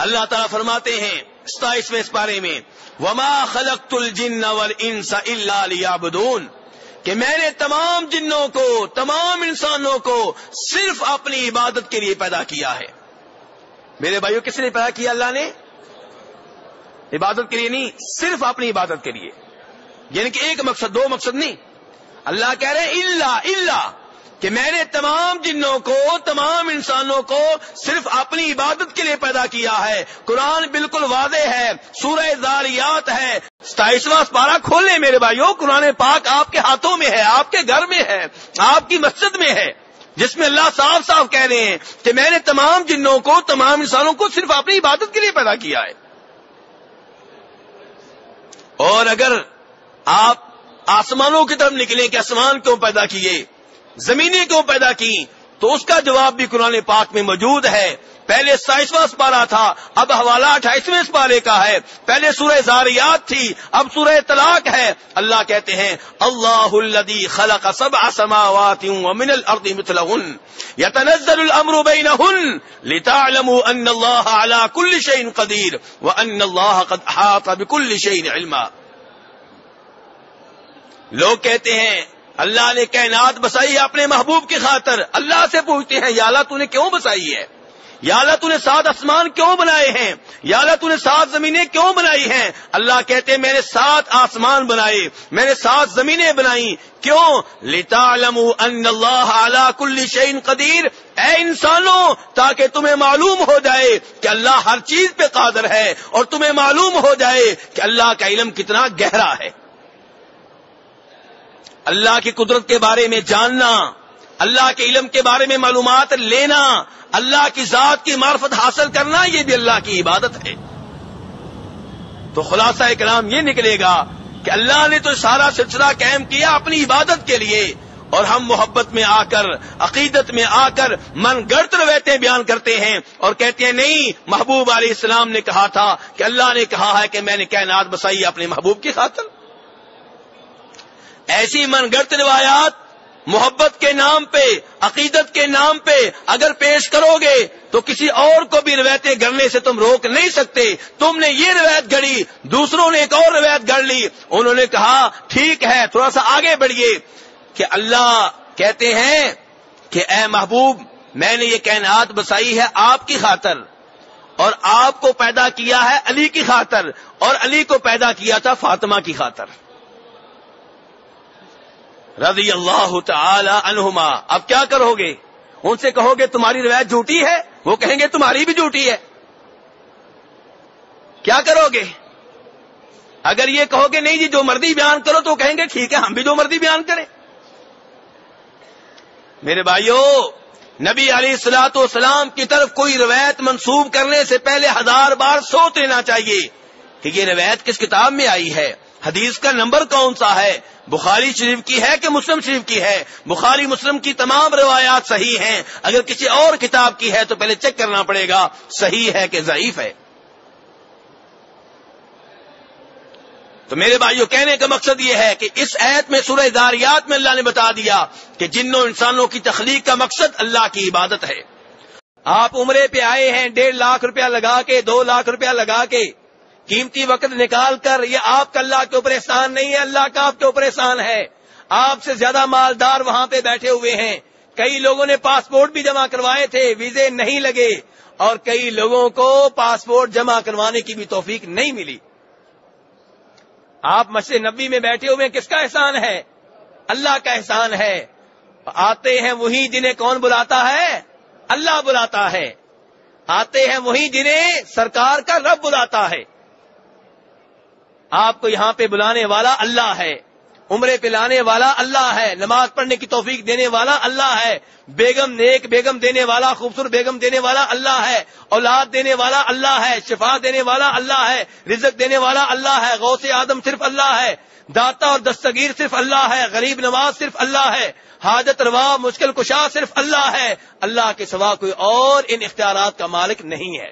اللہ تعالیٰ فرماتے ہیں 27ویں پارے میں وما خلقت الجن والانس الا لیعبدون کہ میں نے تمام جنوں کو تمام انسانوں کو صرف اپنی عبادت کے لیے پیدا کیا ہے. میرے بھائیوں کس نے پیدا کیا؟ اللہ نے. عبادت کے لیے نہیں، صرف اپنی عبادت کے لیے. یعنی کہ ایک مقصد، دو مقصد نہیں. اللہ کہہ رہے ہیں الا کہ میں نے تمام جنوں کو تمام انسانوں کو صرف اپنی عبادت کے لیے پیدا کیا ہے. قرآن بالکل واضح ہے، سورہ ذاریات ہے 27واں پارہ کھولیں میرے بھائیوں. قرآن پاک آپ کے ہاتھوں میں ہے، آپ کے گھر میں ہے، آپ کی مسجد میں ہے، جس میں اللہ صاف صاف کہہ رہے ہیں کہ میں نے تمام جنوں کو تمام انسانوں کو صرف اپنی عبادت کے لیے پیدا کیا ہے. اور اگر آپ آسمانوں کی طرف نکلیں کہ آسمان کیوں پیدا کیے، زمینیں کیوں پیدا کی، تو اس کا جواب بھی قرآن پاک میں موجود ہے. پہلے 27واں پارہ تھا، اب حوالہ 28ویں پارے کا ہے. پہلے سورہ ذاریات تھی، اب سورہ طلاق ہے. اللہ کہتے ہیں اللہ الذی خلق 7 سماوات ومن الارض مثلهن يتنزل الامر بينهن لتعلموا ان الله على كل شيء قدير وان الله قد احاط بكل شيء علما. لوگ کہتے ہیں اللہ نے کائنات بسائی اپنے محبوب کی خاطر. اللہ سے پوچھتے ہیں یا اللہ تو نے کیوں بسائی ہے؟ یا اللہ تو نے 7 آسمان کیوں بنائے ہیں؟ یا اللہ تو نے 7 زمینیں کیوں بنائی ہیں؟ اللہ کہتے ہیں میں نے 7 آسمان بنائے، میں نے 7 زمینیں بنائی. کیوں؟ لِتَعْلَمُوا أَنَّ اللَّهَ عَلَى كُلِّ شَيْءٍ قَدِيرٌ. اے انسانوں تاکہ تمہیں معلوم ہو جائے کہ اللہ ہر چیز پہ قادر ہے، اور تمہیں معلوم ہو جائے کہ اللہ کا علم کتنا گہرا ہے. اللہ کی قدرت کے بارے میں جاننا، اللہ کے علم کے بارے میں معلومات لینا، اللہ کی ذات کی معرفت حاصل کرنا، یہ بھی اللہ کی عبادت ہے. تو خلاصہ کلام یہ نکلے گا کہ اللہ نے تو سارا سلسلہ قائم کیا اپنی عبادت کے لیے، اور ہم محبت میں آ کر، عقیدت میں آ کر من گڑت روایتیں بیان کرتے ہیں اور کہتے ہیں نہیں، محبوب علیہ السلام نے کہا تھا کہ اللہ نے کہا ہے کہ میں نے کائنات بسائی اپنے محبوب کی خاطر. ایسی من گڑت روایات محبت کے نام پہ، عقیدت کے نام پہ اگر پیش کرو گے تو کسی اور کو بھی روایتیں گڑنے سے تم روک نہیں سکتے. تم نے یہ روایت گڑی، دوسروں نے ایک اور روایت گڑ لی، انہوں نے کہا ٹھیک ہے تھوڑا سا آگے بڑھیے، کہ اللہ کہتے ہیں کہ اے محبوب میں نے یہ کائنات بسائی ہے آپ کی خاطر، اور آپ کو پیدا کیا ہے علی کی خاطر، اور علی کو پیدا کیا تھا فاطمہ کی خاطر رضی اللہ تعالی عنہما. اب کیا کرو گے؟ ان سے کہو گے تمہاری روایت جھوٹی ہے، وہ کہیں گے تمہاری بھی جھوٹی ہے. کیا کرو گے؟ اگر یہ کہو گے نہیں جی جو مرضی بیان کرو تو کہیں گے ٹھیک ہے ہم بھی جو مرضی بیان کریں. میرے بھائیو، نبی علیہ الصلوۃ والسلام کی طرف کوئی روایت منسوب کرنے سے پہلے 1000 بار سوچ لینا چاہیے کہ یہ روایت کس کتاب میں آئی ہے، حدیث کا نمبر کون سا ہے، بخاری شریف کی ہے کہ مسلم شریف کی ہے. بخاری مسلم کی تمام روایات صحیح ہیں، اگر کسی اور کتاب کی ہے تو پہلے چیک کرنا پڑے گا صحیح ہے کہ ضعیف ہے. تو میرے بھائیوں کہنے کا مقصد یہ ہے کہ اس آیت میں سورہ ذاریات میں اللہ نے بتا دیا کہ جنوں انسانوں کی تخلیق کا مقصد اللہ کی عبادت ہے. آپ عمرے پہ آئے ہیں 1.5 لاکھ روپیہ لگا کے، 2 لاکھ روپیہ لگا کے، قیمتی وقت نکال کر، یہ آپ کا اللہ کے اوپر احسان نہیں ہے، اللہ کا آپ کے اوپر احسان ہے. آپ سے زیادہ مالدار وہاں پہ بیٹھے ہوئے ہیں. کئی لوگوں نے پاسپورٹ بھی جمع کروائے تھے، ویزے نہیں لگے، اور کئی لوگوں کو پاسپورٹ جمع کروانے کی بھی توفیق نہیں ملی. آپ مسجد نبوی میں بیٹھے ہوئے ہیں، کس کا احسان ہے؟ اللہ کا احسان ہے. آتے ہیں وہی جنہیں کون بلاتا ہے؟ اللہ بلاتا ہے. آتے ہیں وہی جنہیں سرکار کا رب بلاتا ہے. آپ کو یہاں پہ بلانے والا اللہ ہے، عمرے پہ لانے والا اللہ ہے، نماز پڑھنے کی توفیق دینے والا اللہ ہے، بیگم نیک بیگم دینے والا، خوبصورت بیگم دینے والا اللہ ہے، اولاد دینے والا اللہ ہے، شفا دینے والا اللہ ہے، رزق دینے والا اللہ ہے، غوث آدم صرف اللہ ہے، داتا اور دستگیر صرف اللہ ہے، غریب نواز صرف اللہ ہے، حاجت روا مشکل کشا صرف اللہ ہے. اللہ کے سوا کوئی اور ان اختیارات کا مالک نہیں ہے.